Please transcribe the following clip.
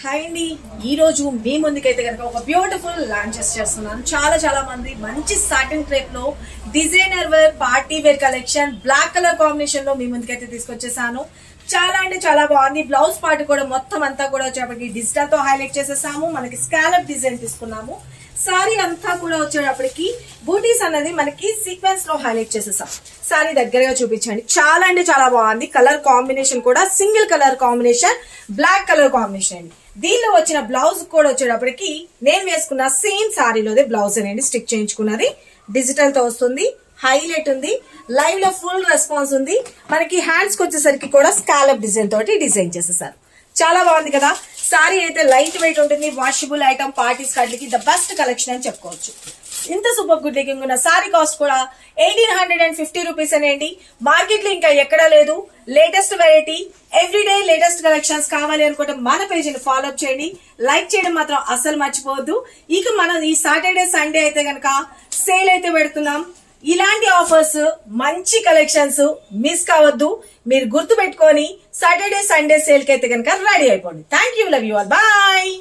Hi అండి, ఈ రోజు మీ ముందుకైతే కనుక ఒక బ్యూటిఫుల్ లాంచెస్ చేస్తున్నాను. చాలా మంది మంచి సాటిన్ క్రేప్ లో designer wear party wear collection black colour combination లో మీ ముందుకైతే తీసుకొచ్చేసాను. చాలా బాగుంది. బ్లౌజ్ పార్ట్ కూడా మొత్తం అంతా కూడా వచ్చేప్పటికి డిజిటల్ తో హైలైట్ చేసేసాము. మనకి స్కాలప్ డిజైన్ తీసుకున్నాము. సారీ అంతా కూడా వచ్చేటప్పటికి బూటీస్ అన్నది మనకి సీక్వెన్స్ లో హైలైట్ చేసేసాం. సారీ దగ్గరగా చూపించండి. చాలా బాగుంది. కలర్ కాంబినేషన్ కూడా single colour combination, black colour combination అండి. దీనిలో వచ్చిన బ్లౌజ్ కూడా వచ్చేటప్పటికి నేను వేసుకున్న సేమ్ సారీలోదే బ్లౌజ్ అనేది స్టిక్ చేయించుకున్నది. డిజిటల్ తో వస్తుంది, హైలైట్ ఉంది, లైవ్ లో ఫుల్ రెస్పాన్స్ ఉంది. మనకి హ్యాండ్స్ కి వచ్చేసరికి కూడా స్కాలప్ డిజైన్ తోటి డిజైన్ చేసేసారు. చాలా బాగుంది కదా. సారీ అయితే లైట్ వెయిట్ ఉంటుంది. వాషబుల్ ఐటమ్, పార్టీస్ కట్లకి ద బెస్ట్ కలెక్షన్ అని చెప్పుకోవచ్చు. ఇంత సూపర్ గుడ్ లుకింగ్ ఉన్న సారీ కాస్ట్ కూడా 1850 రూపీస్ అనేండి. మార్కెట్ లో ఇంకా ఎక్కడా లేదు. Latest variety, everyday latest collections కావాలి అనుకుంటే మన పేజీని ఫాలో అప్ చేయండి. లైక్ చేయడం మాత్రం అస్సలు మర్చిపోవద్దు. ఇక మనం ఈ సాటర్డే సండే అయితే కనుక సేల్ అయితే పెడుతున్నాం. ఇలాంటి ఆఫర్స్, మంచి కలెక్షన్స్ మిస్ కావద్దు. మీరు గుర్తు పెట్టుకొని సాటర్డే సండే సేల్ కి అయితే కనుక రెడీ అయిపోండి. Thank you, love you all, bye.